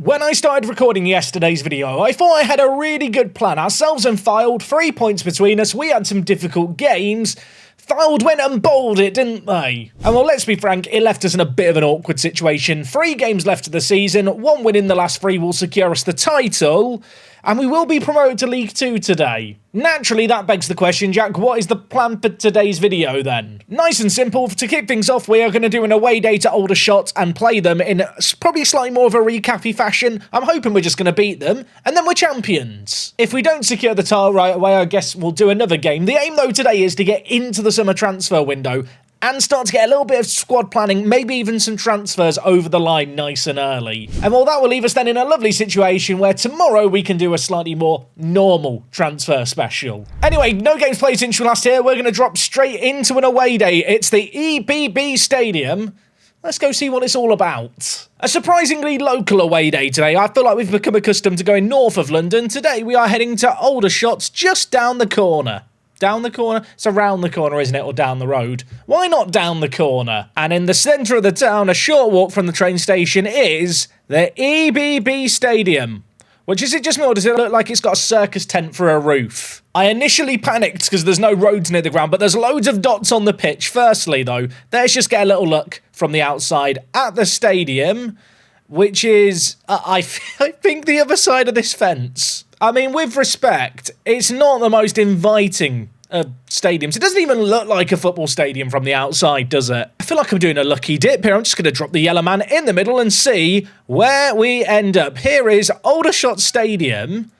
When I started recording yesterday's video, I thought I had a really good plan. Ourselves and Filed, 3 points between us, we had some difficult games. Filed went and bowled it, didn't they? And well, let's be frank, it left us in a bit of an awkward situation. 3 games left of the season, 1 win in the last 3 will secure us the title, and we will be promoted to League 2 today. Naturally, that begs the question, Jack, what is the plan for today's video then? Nice and simple. To kick things off, we are going to do an away day to Aldershot and play them in probably slightly more of a recappy fashion. I'm hoping we're just going to beat them, and then we're champions. If we don't secure the title right away, I guess we'll do another game. The aim, though, today is to get into the summer transfer window and start to get a little bit of squad planning, maybe even some transfers over the line nice and early. And well, that will leave us then in a lovely situation where tomorrow we can do a slightly more normal transfer special. Anyway, no games played since we last here. We're going to drop straight into an away day. It's the EBB Stadium. Let's go see what it's all about. A surprisingly local away day today. I feel like we've become accustomed to going north of London. Today we are heading to Aldershot, just down the corner. Down the corner? It's around the corner, isn't it? Or down the road? Why not down the corner? And in the centre of the town, a short walk from the train station, is the EBB Stadium. Which, is it just me, or does it look like it's got a circus tent for a roof? I initially panicked because there's no roads near the ground, but there's loads of dots on the pitch. Firstly, though, let's just get a little look from the outside at the stadium, which is, I think, the other side of this fence. I mean, with respect, it's not the most inviting of stadiums. It doesn't even look like a football stadium from the outside, does it? I feel like I'm doing a lucky dip here. I'm just going to drop the yellow man in the middle and see where we end up. Here is Aldershot Stadium.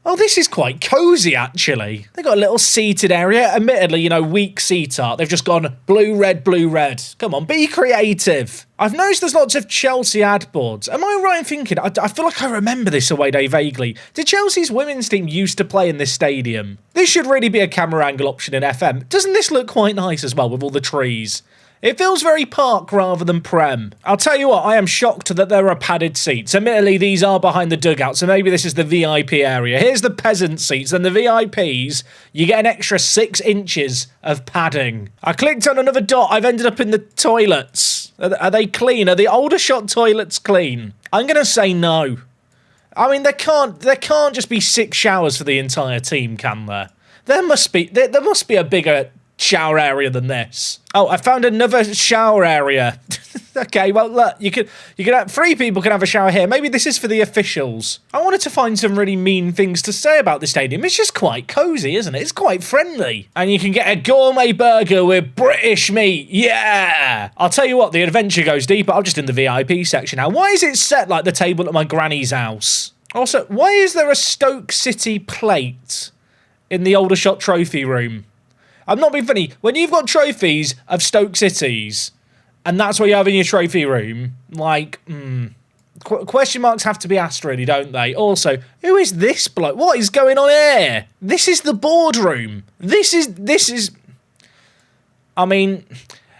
Oh, this is quite cosy, actually. They've got a little seated area. Admittedly, you know, weak seat art. They've just gone blue, red, blue, red. Come on, be creative. I've noticed there's lots of Chelsea ad boards. Am I right in thinking? I feel like I remember this away day vaguely. Did Chelsea's women's team used to play in this stadium? This should really be a camera angle option in FM. Doesn't this look quite nice as well with all the trees? It feels very park rather than Prem. I'll tell you what, I am shocked that there are padded seats. Admittedly, these are behind the dugout, so maybe this is the VIP area. Here's the peasant seats, and the VIPs, you get an extra 6 inches of padding. I clicked on another dot, I've ended up in the toilets. Are they clean? Are the Aldershot toilets clean? I'm going to say no. I mean, there can't just be 6 showers for the entire team, can there? There must be a bigger shower area than this. Oh, I found another shower area. Okay, well, look, you could have 3 people can have a shower here. Maybe this is for the officials. I wanted to find some really mean things to say about the stadium. It's just quite cozy, isn't it? It's quite friendly. And you can get a gourmet burger with British meat. Yeah! I'll tell you what, the adventure goes deeper. I'm just in the VIP section now. Why is it set like the table at my granny's house? Also, why is there a Stoke City plate in the Aldershot trophy room? I'm not being funny. When you've got trophies of Stoke Cities, and that's what you have in your trophy room, like, question marks have to be asked, really, don't they? Also, who is this bloke? What is going on here? This is the boardroom. This is. I mean,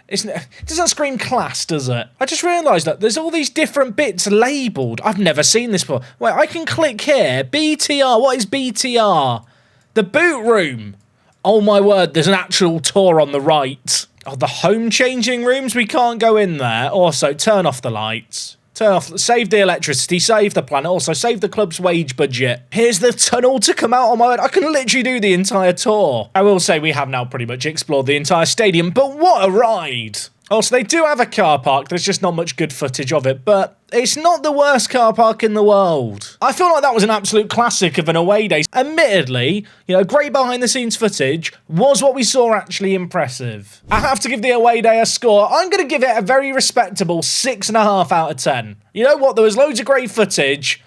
it doesn't scream class, does it? I just realised that there's all these different bits labelled. I've never seen this before. Wait, I can click here. BTR. What is BTR? The boot room. Oh my word, there's an actual tour on the right. Oh, the home changing rooms, we can't go in there. Also, turn off the lights. Save the electricity, save the planet, also save the club's wage budget. Here's the tunnel to come out. Oh my word, I can literally do the entire tour. I will say we have now pretty much explored the entire stadium, but what a ride. Also, they do have a car park. There's just not much good footage of it, but it's not the worst car park in the world. I feel like that was an absolute classic of an away day. Admittedly, you know, great behind-the-scenes footage. Was what we saw actually impressive? I have to give the away day a score. I'm going to give it a very respectable 6.5 out of 10. You know what? There was loads of great footage.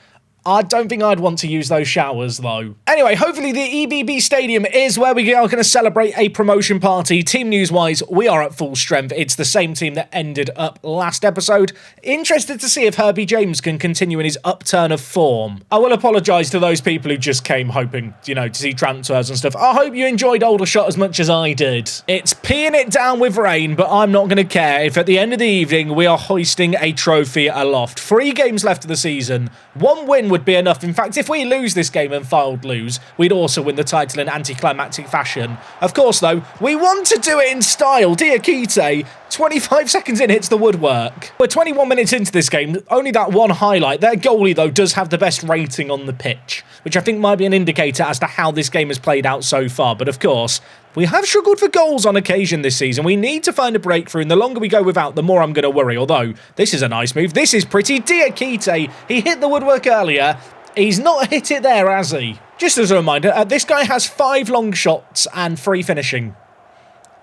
I don't think I'd want to use those showers, though. Anyway, hopefully the EBB Stadium is where we are going to celebrate a promotion party. Team news-wise, we are at full strength. It's the same team that ended up last episode. Interested to see if Herbie James can continue in his upturn of form. I will apologise to those people who just came hoping, you know, to see transfers and stuff. I hope you enjoyed Aldershot as much as I did. It's peeing it down with rain, but I'm not going to care if at the end of the evening we are hoisting a trophy aloft. 3 games left of the season. 1 win would be enough. In fact, if we lose this game and Filed lose, we'd also win the title in anticlimactic fashion. Of course, though, we want to do it in style. Diakite 25 seconds in, hits the woodwork. We're 21 minutes into this game, only that one highlight. Their goalie, though, does have the best rating on the pitch, which I think might be an indicator as to how this game has played out so far. But of course, we have struggled for goals on occasion this season. We need to find a breakthrough, and the longer we go without, the more I'm going to worry. Although, this is a nice move. This is pretty. Dakarai, he hit the woodwork earlier. He's not hit it there, has he? Just as a reminder, this guy has 5 long shots and 3 finishing.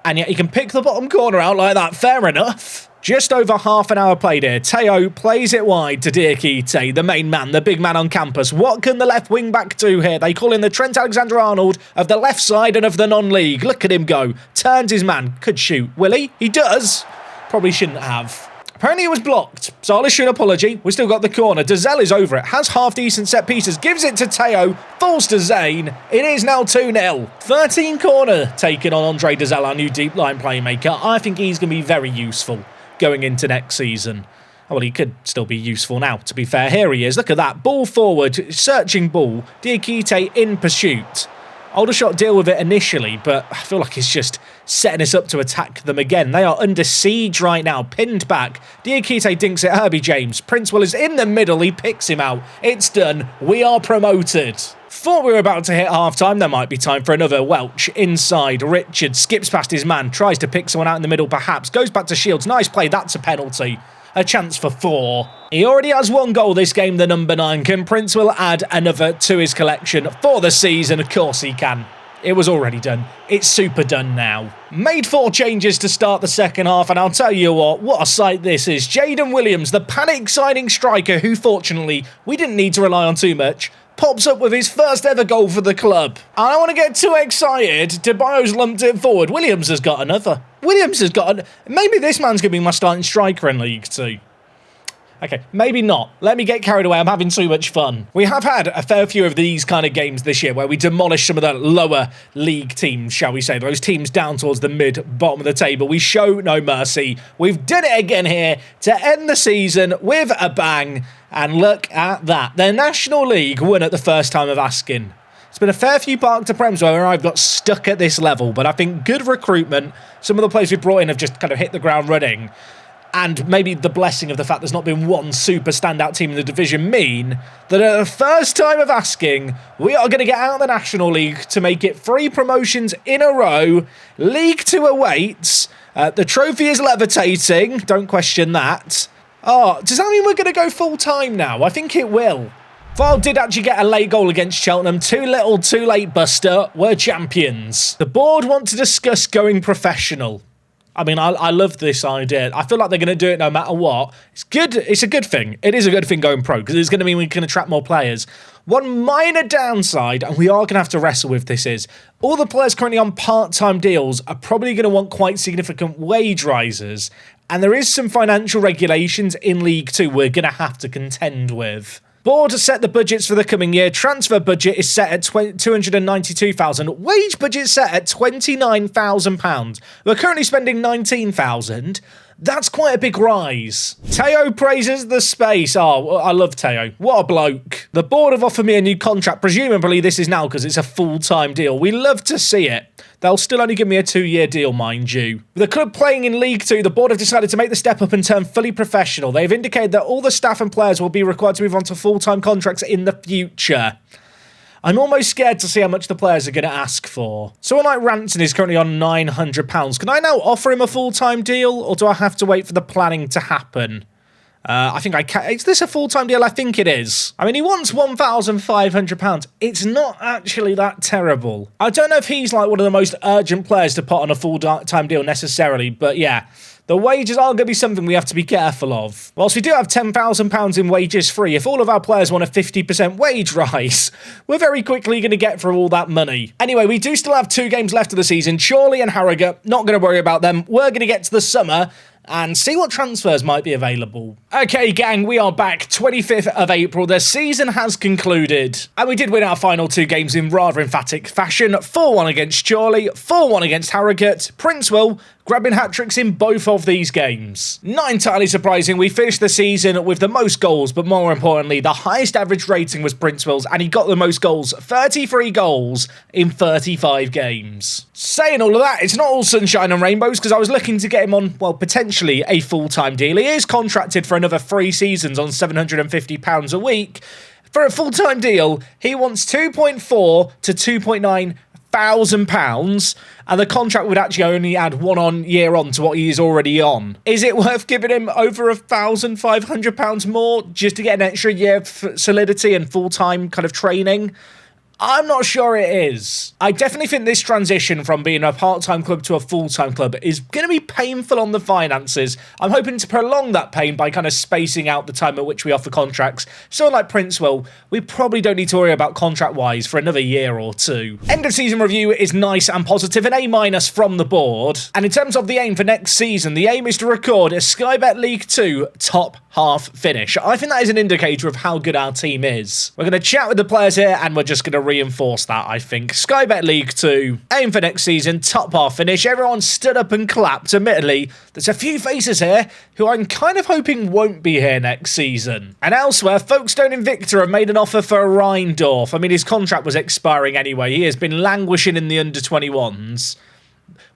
And yet he can pick the bottom corner out like that. Fair enough. Just over half an hour played here. Teo plays it wide to Dakarai, the main man, the big man on campus. What can the left wing back do here? They call him the Trent Alexander-Arnold of the left side and of the non-league. Look at him go. Turns his man. Could shoot. Will he? He does. Probably shouldn't have. Apparently it was blocked, so I'll issue an apology. We've still got the corner. Dazelle is over it, has half-decent set pieces, gives it to Teo, falls to Zane. It is now 2-0. 13 corner taken on Andre Dazelle, our new deep line playmaker. I think he's going to be very useful going into next season. Oh, well, he could still be useful now, to be fair. Here he is. Look at that. Ball forward, searching ball. Dakarai in pursuit. Aldershot deal with it initially, but I feel like it's just setting us up to attack them again. They are under siege right now, pinned back. Dakarai dinks it, Herbie James. Princewell is in the middle, he picks him out. It's done, we are promoted. Thought we were about to hit half-time, there might be time for another. Welch inside, Richard skips past his man, tries to pick someone out in the middle perhaps, goes back to Shields, nice play, that's a penalty. A chance for 4. He already has 1 goal this game, the number 9. Can Princewell add another to his collection for the season? Of course he can. It was already done. It's super done now. Made 4 changes to start the second half, and I'll tell you what a sight this is. Jaden Williams, the panic-signing striker who, fortunately, we didn't need to rely on too much, pops up with his first ever goal for the club. I don't want to get too excited. Tabayo's lumped it forward. Williams has got another. Maybe this man's going to be my starting striker in League 2. Okay, maybe not. Let me get carried away. I'm having too much fun. We have had a fair few of these kind of games this year where we demolish some of the lower league teams, shall we say. Those teams down towards the mid-bottom of the table. We show no mercy. We've done it again here to end the season with a bang. And look at that. The National League won at the first time of asking. It's been a fair few Park to Prems where I've got stuck at this level, but I think good recruitment, some of the players we've brought in have just kind of hit the ground running, and maybe the blessing of the fact there's not been one super standout team in the division mean that at the first time of asking, we are going to get out of the National League to make it 3 promotions in a row. League 2 awaits. The trophy is levitating. Don't question that. Oh, does that mean we're going to go full-time now? I think it will. Vile did actually get a late goal against Cheltenham. Too little, too late, Buster. We're champions. The board want to discuss going professional. I mean, I love this idea. I feel like they're going to do it no matter what. It's good. It's a good thing. It is a good thing going pro because it's going to mean we can attract more players. One minor downside, and we are going to have to wrestle with this, is all the players currently on part-time deals are probably going to want quite significant wage rises. And there is some financial regulations in League 2 we're going to have to contend with. Board has set the budgets for the coming year. Transfer budget is set at £292,000. Wage budget set at £29,000. We're currently spending £19,000. That's quite a big rise. Teo praises the space. Oh, I love Teo. What a bloke. The board have offered me a new contract. Presumably this is now because it's a full-time deal. We love to see it. They'll still only give me a 2-year deal, mind you. With the club playing in League 2, the board have decided to make the step up and turn fully professional. They've indicated that all the staff and players will be required to move on to full-time contracts in the future. I'm almost scared to see how much the players are going to ask for. Someone like Ranson is currently on £900. Can I now offer him a full-time deal, or do I have to wait for the planning to happen? I think I can. Is this a full-time deal? I think it is. I mean, he wants £1,500. It's not actually that terrible. I don't know if he's like one of the most urgent players to put on a full-time deal necessarily, but yeah. The wages are going to be something we have to be careful of. Whilst we do have £10,000 in wages free, if all of our players want a 50% wage rise, we're very quickly going to get through all that money. Anyway, we do still have 2 games left of the season. Chorley and Harrogate, not going to worry about them. We're going to get to the summer and see what transfers might be available. Okay, gang, we are back. 25th of April. The season has concluded. And we did win our final 2 games in rather emphatic fashion. 4-1 against Chorley, 4-1 against Harrogate. Princewell, grabbing hat-tricks in both of these games. Not entirely surprising, we finished the season with the most goals, but more importantly, the highest average rating was Princewell's, and he got the most goals, 33 goals in 35 games. Saying all of that, it's not all sunshine and rainbows, because I was looking to get him on, well, potentially a full-time deal. He is contracted for another 3 seasons on £750 a week. For a full-time deal, he wants £2.4 to £2.9 thousand pounds, and the contract would actually only add 1 year on to what he is already on. Is it worth giving him over £1,500 more just to get an extra year of solidity and full-time kind of training? I'm not sure it is. I definitely think this transition from being a part-time club to a full-time club is going to be painful on the finances. I'm hoping to prolong that pain by kind of spacing out the time at which we offer contracts. Someone like Princewell, we probably don't need to worry about contract-wise for another year or 2. End of season review is nice and positive, an A- from the board. And in terms of the aim for next season, the aim is to record a Sky Bet League 2 top half finish. I think that is an indicator of how good our team is. We're going to chat with the players here, and we're just going to reinforce that, I think. Sky Bet League 2, aim for next season, top half finish. Everyone stood up and clapped. Admittedly, there's a few faces here who I'm kind of hoping won't be here next season. And elsewhere, Folkestone Invicta have made an offer for Reindorf. I mean, his contract was expiring anyway. He has been languishing in the under-21s.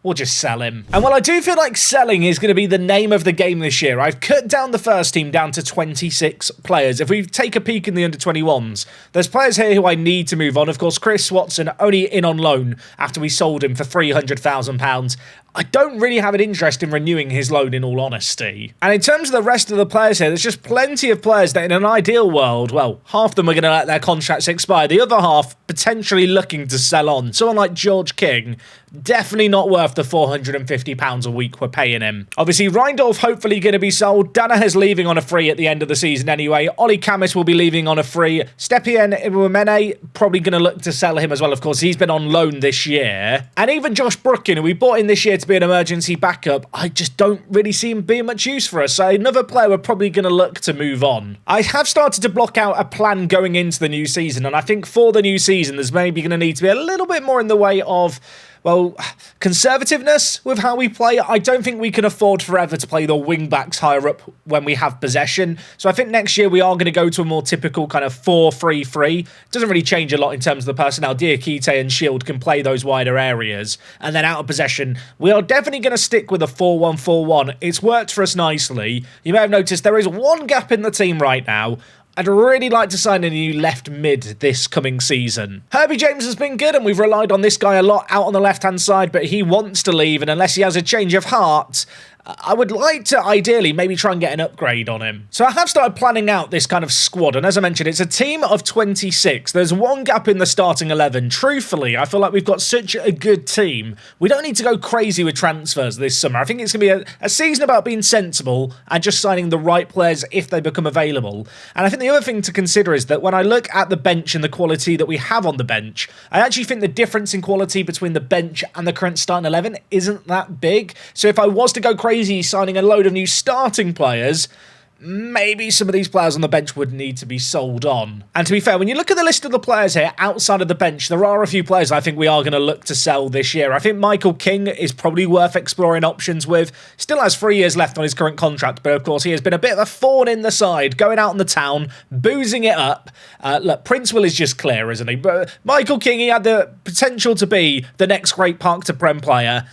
We'll just sell him. And while I do feel like selling is going to be the name of the game this year, I've cut down the first team down to 26 players. If we take a peek in the under-21s, there's players here who I need to move on. Of course, Chris Watson only in on loan after we sold him for £300,000. I don't really have an interest in renewing his loan, in all honesty. And in terms of the rest of the players here, there's just plenty of players that in an ideal world, well, half of them are going to let their contracts expire. The other half potentially looking to sell on. Someone like George King, definitely not worth the £450 a week we're paying him. Obviously, Reindorf hopefully going to be sold. Danaher's leaving on a free at the end of the season anyway. Ollie Camis will be leaving on a free. Stepien Iwamene, probably going to look to sell him as well. Of course, he's been on loan this year. And even Josh Brookin, who we bought in this year to be an emergency backup, I just don't really see him being much use for us. So another player we're probably going to look to move on. I have started to block out a plan going into the new season, and I think for the new season, there's maybe going to need to be a little bit more in the way of, well, conservativeness with how we play. I don't think we can afford forever to play the wing-backs higher up when we have possession. So I think next year we are going to go to a more typical kind of 4-3-3. Doesn't really change a lot in terms of the personnel. Diakite and Shield can play those wider areas. And then out of possession, we are definitely going to stick with a 4-1-4-1. It's worked for us nicely. You may have noticed there is one gap in the team right now. I'd really like to sign a new left mid this coming season. Herbie James has been good, and we've relied on this guy a lot out on the left-hand side, but he wants to leave, and unless he has a change of heart, I would like to ideally maybe try and get an upgrade on him. So I have started planning out this kind of squad, and as I mentioned, it's a team of 26. There's one gap in the starting 11. Truthfully, I feel like we've got such a good team. We don't need to go crazy with transfers this summer. I think it's going to be a season about being sensible and just signing the right players if they become available. And I think the other thing to consider is that when I look at the bench and the quality that we have on the bench, I actually think the difference in quality between the bench and the current starting 11 isn't that big. So if I was to go crazy signing a load of new starting players, maybe some of these players on the bench would need to be sold on. And to be fair, when you look at the list of the players here outside of the bench, there are a few players I think we are going to look to sell this year. I think Michael King is probably worth exploring options with. Still has 3 years left on his current contract, but of course he has been a bit of a thorn in the side, going out in the town, boozing it up. Look, Princewell is just clear, isn't he? But Michael King, he had the potential to be the next great Park to Prem player.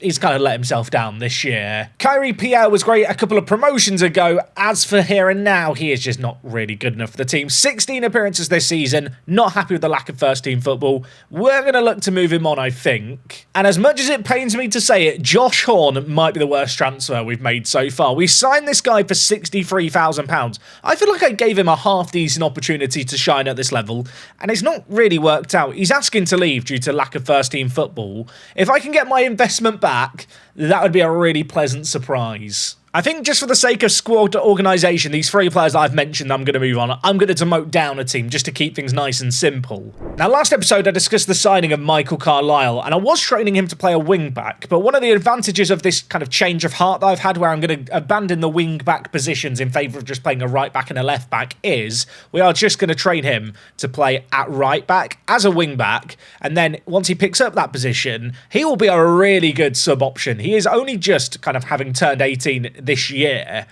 He's kind of let himself down this year. Kyrie Pierre was great a couple of promotions ago. As for here and now, he is just not really good enough for the team. 16 appearances this season. Not happy with the lack of first-team football. We're going to look to move him on, I think. And as much as it pains me to say it, Josh Horn might be the worst transfer we've made so far. We signed this guy for £63,000. I feel like I gave him a half-decent opportunity to shine at this level, and it's not really worked out. He's asking to leave due to lack of first-team football. If I can get my investment back, that would be a really pleasant surprise. I think just for the sake of squad organisation, these 3 players that I've mentioned I'm going to move on, I'm going to demote down a team just to keep things nice and simple. Now, last episode, I discussed the signing of Michael Carlisle, and I was training him to play a wing-back, but one of the advantages of this kind of change of heart that I've had, where I'm going to abandon the wing-back positions in favour of just playing a right-back and a left-back, is we are just going to train him to play at right-back as a wing-back, and then once he picks up that position, he will be a really good sub-option. He is only just kind of having turned 18 this year,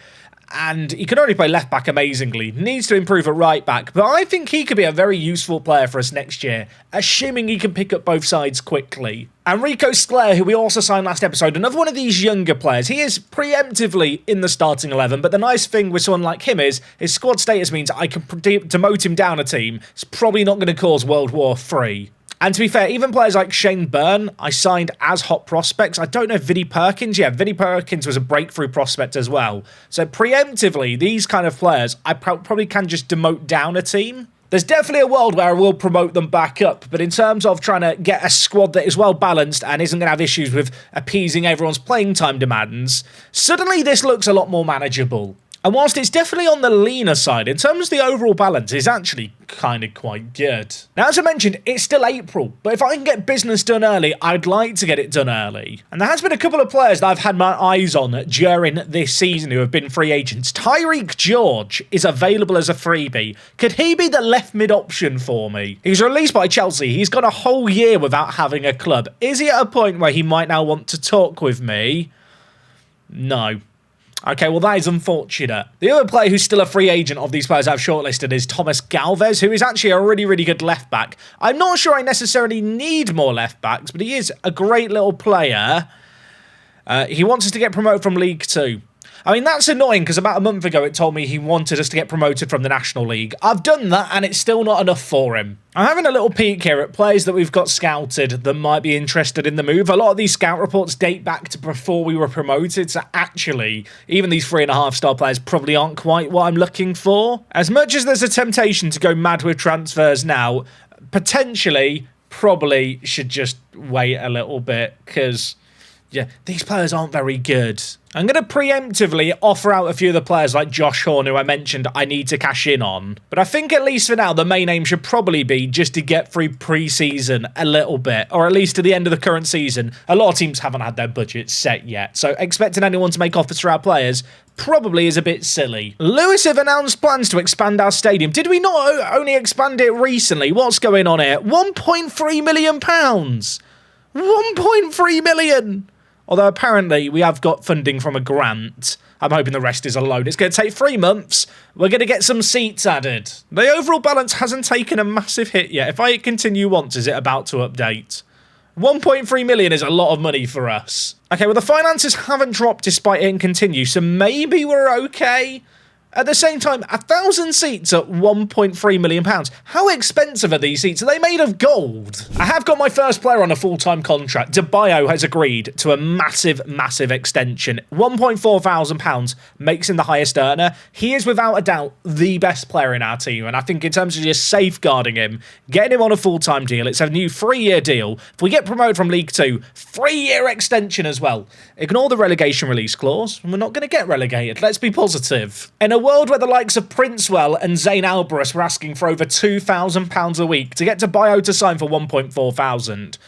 and he can only play left-back amazingly. Needs to improve at right-back, but I think he could be a very useful player for us next year, assuming he can pick up both sides quickly. And Rico Sclair, who we also signed last episode, another one of these younger players. He is preemptively in the starting 11, but the nice thing with someone like him is his squad status means I can demote him down a team. It's probably not going to cause World War III. And to be fair, even players like Shane Byrne, I signed as hot prospects. I don't know if Vinnie Perkins. Yeah, Vinnie Perkins was a breakthrough prospect as well. So preemptively, these kind of players, I probably can just demote down a team. There's definitely a world where I will promote them back up, but in terms of trying to get a squad that is well balanced and isn't going to have issues with appeasing everyone's playing time demands, suddenly this looks a lot more manageable. And whilst it's definitely on the leaner side, in terms of the overall balance, it's actually kind of quite good. Now, as I mentioned, it's still April, but if I can get business done early, I'd like to get it done early. And there has been a couple of players that I've had my eyes on during this season who have been free agents. Tyreek George is available as a freebie. Could he be the left mid option for me? He was released by Chelsea. He's gone a whole year without having a club. Is he at a point where he might now want to talk with me? No. Okay, well, that is unfortunate. The other player who's still a free agent of these players I've shortlisted is Thomas Galvez, who is actually a really, really good left-back. I'm not sure I necessarily need more left-backs, but he is a great little player. He wants us to get promoted from League 2. I mean, that's annoying because about a month ago it told me he wanted us to get promoted from the National League. I've done that and it's still not enough for him. I'm having a little peek here at players that we've got scouted that might be interested in the move. A lot of these scout reports date back to before we were promoted, so actually, even these 3.5-star players probably aren't quite what I'm looking for. As much as there's a temptation to go mad with transfers now, potentially, probably should just wait a little bit because, yeah, these players aren't very good. I'm going to preemptively offer out a few of the players like Josh Horn, who I mentioned I need to cash in on. But I think at least for now, the main aim should probably be just to get through pre-season a little bit, or at least to the end of the current season. A lot of teams haven't had their budgets set yet, so expecting anyone to make offers for our players probably is a bit silly. Lewis have announced plans to expand our stadium. Did we not only expand it recently? What's going on here? £1.3 million! 1.3 million! Although apparently we have got funding from a grant. I'm hoping the rest is a loan. It's going to take 3 months. We're going to get some seats added. The overall balance hasn't taken a massive hit yet. If I continue once, is it about to update? 1.3 million is a lot of money for us. Okay, well, the finances haven't dropped despite it and continue, so maybe we're okay. At the same time, 1,000 seats at £1.3 million. How expensive are these seats? Are they made of gold? I have got my first player on a full-time contract. DeBio has agreed to a massive, massive extension. £1.4 thousand makes him the highest earner. He is without a doubt the best player in our team. And I think in terms of just safeguarding him, getting him on a full-time deal, it's a new 3-year deal. If we get promoted from League 2, 3-year extension as well. Ignore the relegation release clause, and we're not going to get relegated. Let's be positive. In a world where the likes of Princewell and Zane Alvarez were asking for over £2,000 a week to get DeBio to sign for 1.4 thousand,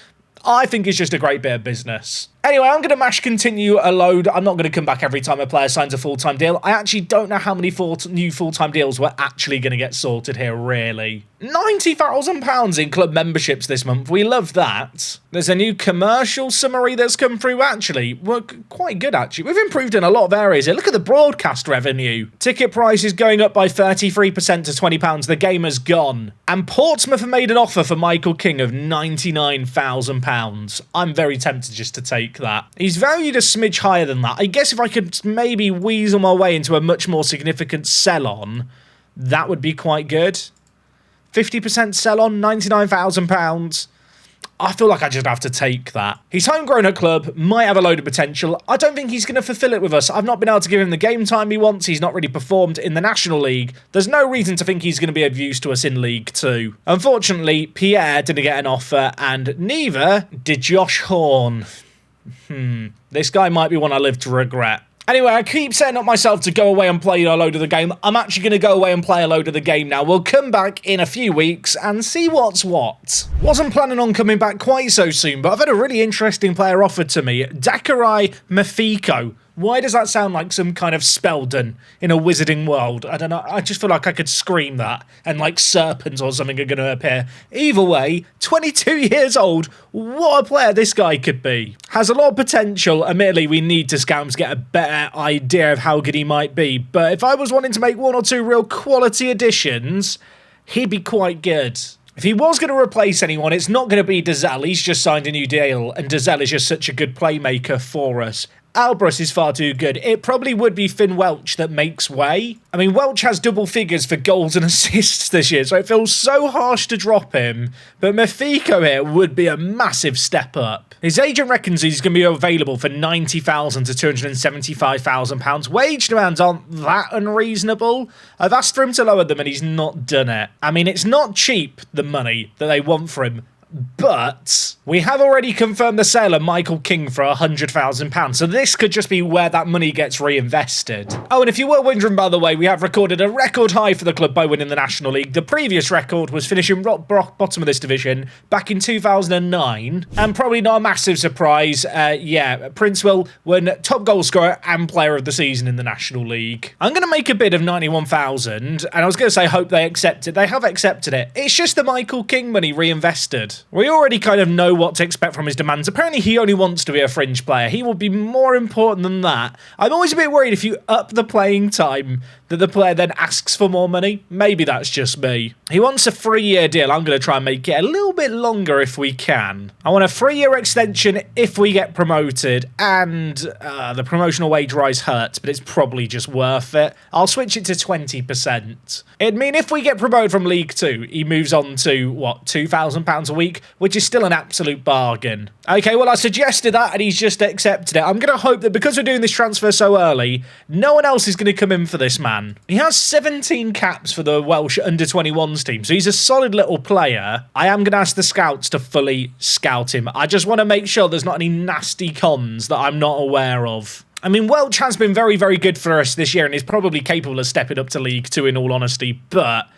I think it's just a great bit of business. Anyway, I'm going to mash continue a load. I'm not going to come back every time a player signs a full-time deal. I actually don't know how many new full-time deals we're actually going to get sorted here, really. £90,000 in club memberships this month. We love that. There's a new commercial summary that's come through, actually. We're quite good, actually. We've improved in a lot of areas here. Look at the broadcast revenue. Ticket price is going up by 33% to £20. The game has gone. And Portsmouth have made an offer for Michael King of £99,000. I'm very tempted just to take that. He's valued a smidge higher than that. I guess if I could maybe weasel my way into a much more significant sell-on, that would be quite good. 50% sell-on, £99,000. I feel like I just have to take that. He's homegrown at club, might have a load of potential. I don't think he's going to fulfill it with us. I've not been able to give him the game time he wants. He's not really performed in the National League. There's no reason to think he's going to be of use to us in League 2. Unfortunately, Pierre didn't get an offer, and neither did Josh Horn. This guy might be one I live to regret. Anyway, I keep setting up myself to go away and play a load of the game. I'm actually going to go away and play a load of the game now. We'll come back in a few weeks and see what's what. Wasn't planning on coming back quite so soon, but I've had a really interesting player offered to me. Dakarai Mafico. Why does that sound like some kind of spelldon in a wizarding world? I don't know. I just feel like I could scream that and like serpents or something are going to appear. Either way, 22 years old. What a player this guy could be. Has a lot of potential. Admittedly, we need to scout him to get a better idea of how good he might be. But if I was wanting to make one or two real quality additions, he'd be quite good. If he was going to replace anyone, it's not going to be Dakarai. He's just signed a new deal, and Dakarai is just such a good playmaker for us. Albros is far too good. It probably would be Finn Welch that makes way. I mean, Welch has double figures for goals and assists this year, so it feels so harsh to drop him. But Mafico here would be a massive step up. His agent reckons he's going to be available for £90,000 to £275,000. Wage demands aren't that unreasonable. I've asked for him to lower them and he's not done it. I mean, it's not cheap, the money that they want for him. But we have already confirmed the sale of Michael King for £100,000, so this could just be where that money gets reinvested. Oh, and if you were wondering, by the way, we have recorded a record high for the club by winning the National League. The previous record was finishing rock bottom of this division back in 2009, and probably not a massive surprise, Prince will win top goal scorer and player of the season in the National League. I'm going to make a bid of 91,000, and I was going to say hope they accept it. They have accepted it. It's just the Michael King money reinvested. We already kind of know what to expect from his demands. Apparently, he only wants to be a fringe player. He will be more important than that. I'm always a bit worried if you up the playing time that the player then asks for more money. Maybe that's just me. He wants a 3-year deal. I'm going to try and make it a little bit longer if we can. I want a 3-year extension if we get promoted, and the promotional wage rise hurts, but it's probably just worth it. I'll switch it to 20%. It'd mean if we get promoted from League 2, he moves on to, what, £2,000 a week, which is still an absolute bargain. Okay, well, I suggested that, and he's just accepted it. I'm going to hope that because we're doing this transfer so early, no one else is going to come in for this man. He has 17 caps for the Welsh under-21s team, so he's a solid little player. I am going to ask the scouts to fully scout him. I just want to make sure there's not any nasty cons that I'm not aware of. I mean, Welch has been very, very good for us this year and is probably capable of stepping up to League 2 in all honesty, but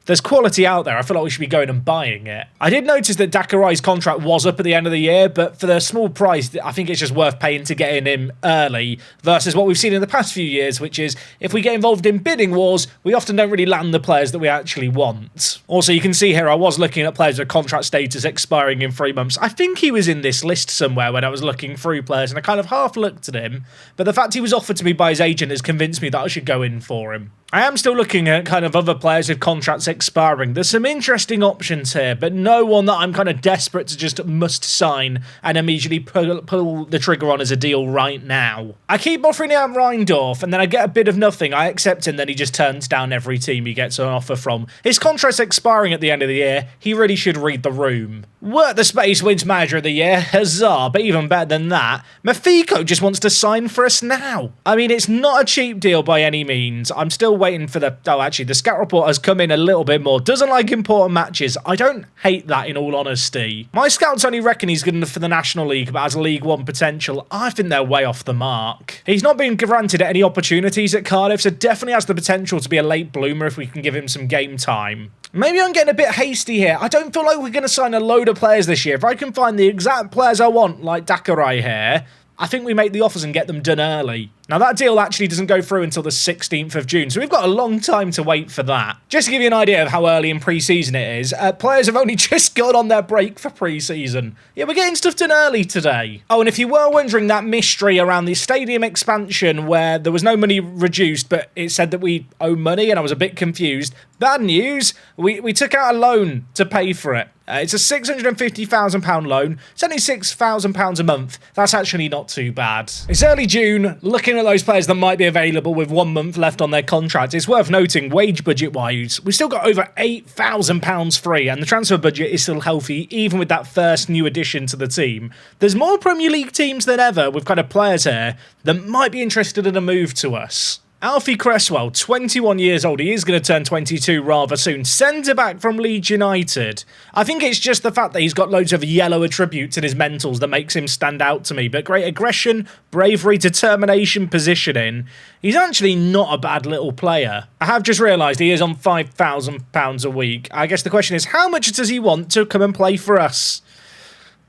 there's quality out there. I feel like we should be going and buying it. I did notice that Dakarai's contract was up at the end of the year, but for the small price, I think it's just worth paying to get in him early versus what we've seen in the past few years, which is if we get involved in bidding wars, we often don't really land the players that we actually want. Also, you can see here, I was looking at players with contract status expiring in 3 months. I think he was in this list somewhere when I was looking through players, and I kind of half looked at him, but the fact he was offered to me by his agent has convinced me that I should go in for him. I am still looking at kind of other players with contracts expiring. There's some interesting options here, but no one that I'm kind of desperate to just must sign and immediately pull the trigger on as a deal right now. I keep offering out Reindorf, and then I get a bid of nothing. I accept him, then he just turns down every team he gets an offer from. His contract's expiring at the end of the year. He really should read the room. WorkTheSpace wins Manager of the Year. Huzzah, but even better than that, Mafico just wants to sign for us now. I mean, it's not a cheap deal by any means. I'm still waiting for the... Oh, actually, the scout report has come in a little bit more. Doesn't like important matches. I don't hate that, in all honesty. My scouts only reckon he's good enough for the National League, but has League 1 potential. I think they're way off the mark. He's not been granted any opportunities at Cardiff, so definitely has the potential to be a late bloomer if we can give him some game time. Maybe I'm getting a bit hasty here. I don't feel like we're going to sign a load of players this year. If I can find the exact players I want, like Dakarai here, I think we make the offers and get them done early. Now, that deal actually doesn't go through until the 16th of June, so we've got a long time to wait for that. Just to give you an idea of how early in pre-season it is, players have only just gone on their break for pre-season. Yeah, we're getting stuff done early today. Oh, and if you were wondering, that mystery around the stadium expansion where there was no money reduced, but it said that we owe money, and I was a bit confused. Bad news, we took out a loan to pay for it. It's a £650,000 loan. It's only £6,000 a month. That's actually not too bad. It's early June. Looking at those players that might be available with 1 month left on their contract, it's worth noting, wage budget-wise, we've still got over £8,000 free, and the transfer budget is still healthy, even with that first new addition to the team. There's more Premier League teams than ever with kind of players here that might be interested in a move to us. Alfie Cresswell, 21 years old. He is going to turn 22 rather soon. Centre-back from Leeds United. I think it's just the fact that he's got loads of yellow attributes in his mentals that makes him stand out to me. But great aggression, bravery, determination, positioning. He's actually not a bad little player. I have just realised he is on £5,000 a week. I guess the question is, how much does he want to come and play for us?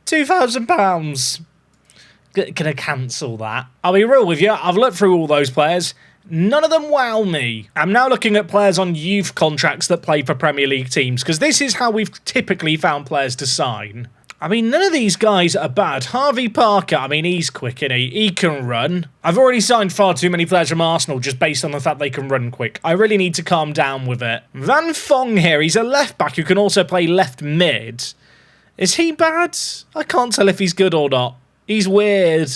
£2,000. Gonna cancel that. I'll be real with you, I've looked through all those players. None of them wow me. I'm now looking at players on youth contracts that play for Premier League teams, because this is how we've typically found players to sign. I mean, none of these guys are bad. Harvey Parker, I mean, he's quick, isn't he? He can run. I've already signed far too many players from Arsenal just based on the fact they can run quick. I really need to calm down with it. Van Fong here, he's a left-back who can also play left mid. Is he bad? I can't tell if he's good or not. He's weird.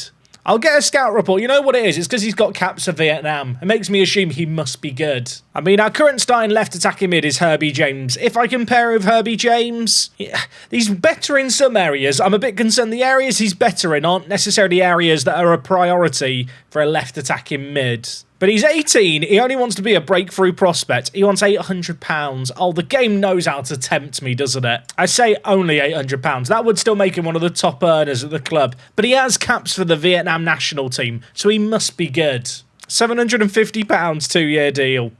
I'll get a scout report. You know what it is? It's because he's got caps for Vietnam. It makes me assume he must be good. I mean, our current starting left attacking mid is Herbie James. If I compare with Herbie James, yeah, he's better in some areas. I'm a bit concerned the areas he's better in aren't necessarily areas that are a priority for a left attacking mid. But he's 18, he only wants to be a breakthrough prospect. He wants £800. Oh, the game knows how to tempt me, doesn't it? I say only £800. That would still make him one of the top earners at the club. But he has caps for the Vietnam national team, so he must be good. £750, 2-year deal.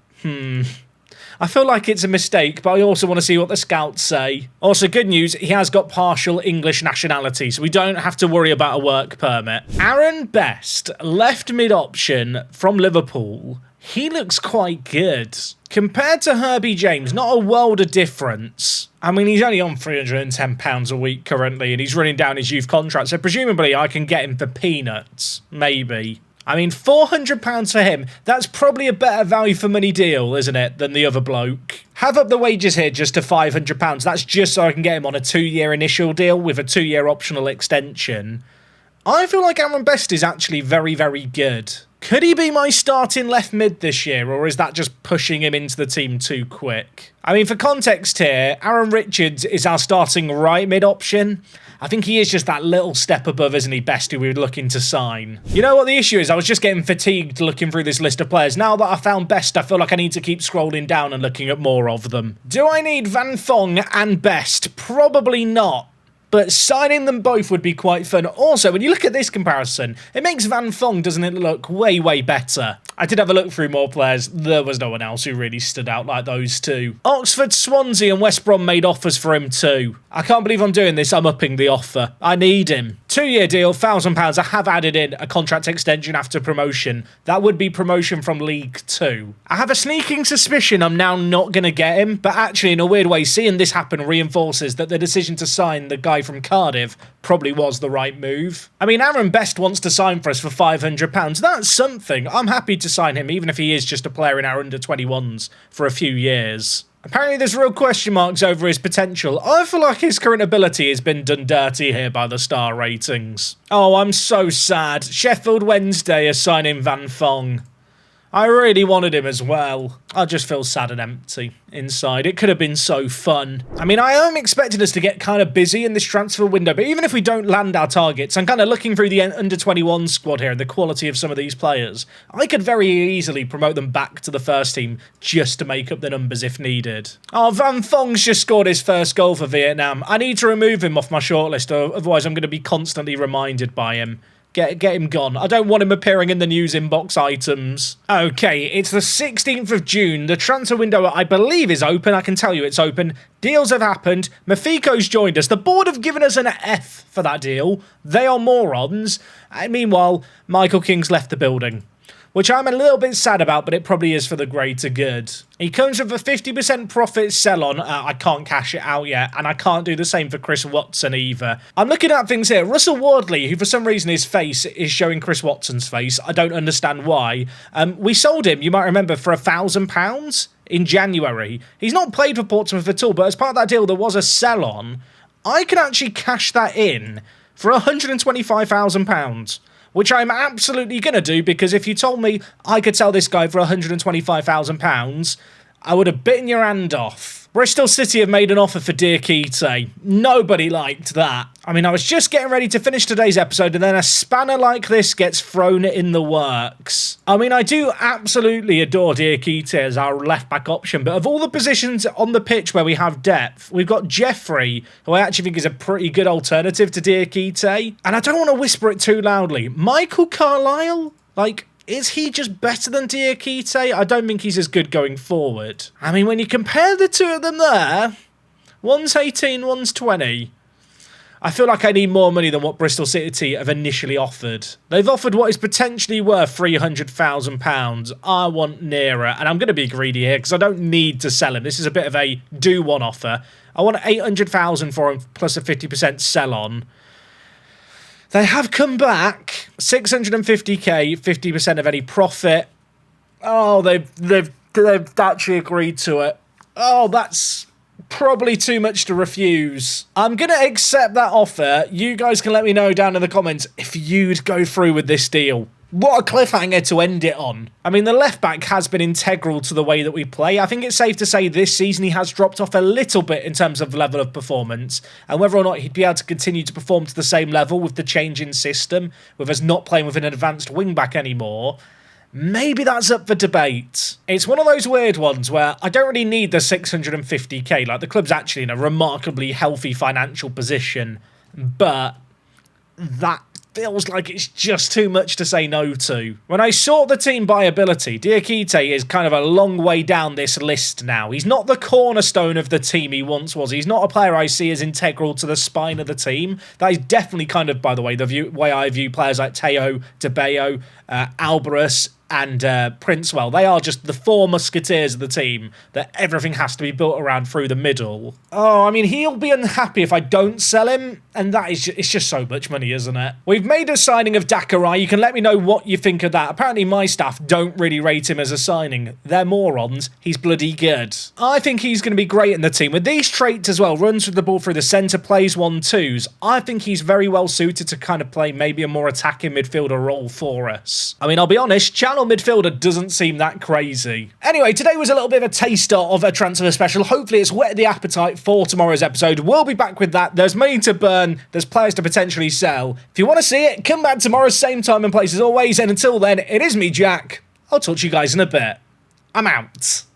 I feel like it's a mistake, but I also want to see what the scouts say. Also, good news, he has got partial English nationality, so we don't have to worry about a work permit. Aaron Best, left mid option from Liverpool. He looks quite good. Compared to Herbie James, not a world of difference. I mean, he's only on £310 a week currently, and he's running down his youth contract, so presumably I can get him for peanuts. Maybe. I mean, £400 for him, that's probably a better value for money deal, isn't it, than the other bloke? Have up the wages here just to £500. That's just so I can get him on a 2-year initial deal with a 2-year optional extension. I feel like Aaron Best is actually very, very good. Could he be my starting left mid this year, or is that just pushing him into the team too quick? I mean, for context here, Aaron Richards is our starting right mid option. I think he is just that little step above, isn't he, Best, who we were looking to sign. You know what the issue is? I was just getting fatigued looking through this list of players. Now that I found Best, I feel like I need to keep scrolling down and looking at more of them. Do I need Van Fong and Best? Probably not. But signing them both would be quite fun. Also, when you look at this comparison, it makes Van Fong, doesn't it, look way, way better. I did have a look through more players. There was no one else who really stood out like those two. Oxford, Swansea and West Brom made offers for him too. I can't believe I'm doing this. I'm upping the offer. I need him. 2-year deal, £1,000. I have added in a contract extension after promotion. That would be promotion from League 2. I have a sneaking suspicion I'm now not going to get him, but actually in a weird way, seeing this happen reinforces that the decision to sign the guy from Cardiff probably was the right move. I mean, Aaron Best wants to sign for us for £500. That's something. I'm happy to sign him, even if he is just a player in our under-21s for a few years. Apparently there's real question marks over his potential. I feel like his current ability has been done dirty here by the star ratings. Oh, I'm so sad. Sheffield Wednesday are signing Van Fong. I really wanted him as well. I just feel sad and empty inside. It could have been so fun. I mean, I am expecting us to get kind of busy in this transfer window, but even if we don't land our targets, I'm kind of looking through the under-21 squad here and the quality of some of these players. I could very easily promote them back to the first team just to make up the numbers if needed. Oh, Van Fong's just scored his first goal for Vietnam. I need to remove him off my shortlist, otherwise I'm going to be constantly reminded by him. Get him gone. I don't want him appearing in the news inbox items. Okay, it's the 16th of June. The transfer window, I believe, is open. I can tell you it's open. Deals have happened. Mafico's joined us. The board have given us an F for that deal. They are morons. And meanwhile, Michael King's left the building, which I'm a little bit sad about, but it probably is for the greater good. He comes with a 50% profit sell-on. I can't cash it out yet, and I can't do the same for Chris Watson either. I'm looking at things here. Russell Wardley, who for some reason his face is showing Chris Watson's face. I don't understand why. We sold him, you might remember, for £1,000 in January. He's not played for Portsmouth at all, but as part of that deal, there was a sell-on. I can actually cash that in for £125,000. Which I'm absolutely going to do, because if you told me I could sell this guy for £125,000, I would have bitten your hand off. Bristol City have made an offer for Dakarai. Nobody liked that. I mean, I was just getting ready to finish today's episode and then a spanner like this gets thrown in the works. I mean, I do absolutely adore Dakarai as our left-back option, but of all the positions on the pitch where we have depth, we've got Jeffrey, who I actually think is a pretty good alternative to Dakarai. And I don't want to whisper it too loudly. Michael Carlisle? Like, is he just better than Dakarai? I don't think he's as good going forward. I mean, when you compare the two of them there, one's 18, one's 20. I feel like I need more money than what Bristol City have initially offered. They've offered what is potentially worth £300,000. I want nearer, and I'm going to be greedy here because I don't need to sell him. This is a bit of a do-one offer. I want £800,000 for him plus a 50% sell-on. They have come back, 650k, 50% of any profit. Oh, they've actually agreed to it. Oh, that's probably too much to refuse. I'm going to accept that offer. You guys can let me know down in the comments if you'd go through with this deal. What a cliffhanger to end it on. I mean, the left-back has been integral to the way that we play. I think it's safe to say this season he has dropped off a little bit in terms of level of performance, and whether or not he'd be able to continue to perform to the same level with the change in system, with us not playing with an advanced wing-back anymore, maybe that's up for debate. It's one of those weird ones where I don't really need the 650k. Like, the club's actually in a remarkably healthy financial position, but that feels like it's just too much to say no to. When I sort the team by ability, Dakarai is kind of a long way down this list now. He's not the cornerstone of the team he once was. He's not a player I see as integral to the spine of the team. That is definitely kind of, by the way, the way I view players like Teo, DeBeo, Alvarez, and Princewell. They are just the four musketeers of the team that everything has to be built around through the middle. Oh, I mean, he'll be unhappy if I don't sell him, and that is it's just so much money, isn't it? We've made a signing of Dakarai. You can let me know what you think of that. Apparently my staff don't really rate him as a signing. They're morons. He's bloody good. I think he's going to be great in the team. With these traits as well, runs with the ball through the centre, plays 1-2s, I think he's very well suited to kind of play maybe a more attacking midfielder role for us. I mean, I'll be honest, channel midfielder doesn't seem that crazy. Anyway, today was a little bit of a taster of a transfer special. Hopefully it's whetted the appetite for tomorrow's episode. We'll be back with that. There's money to burn. There's players to potentially sell. If you want to see it, come back tomorrow, same time and place as always. And until then, it is me, Jack. I'll talk to you guys in a bit. I'm out.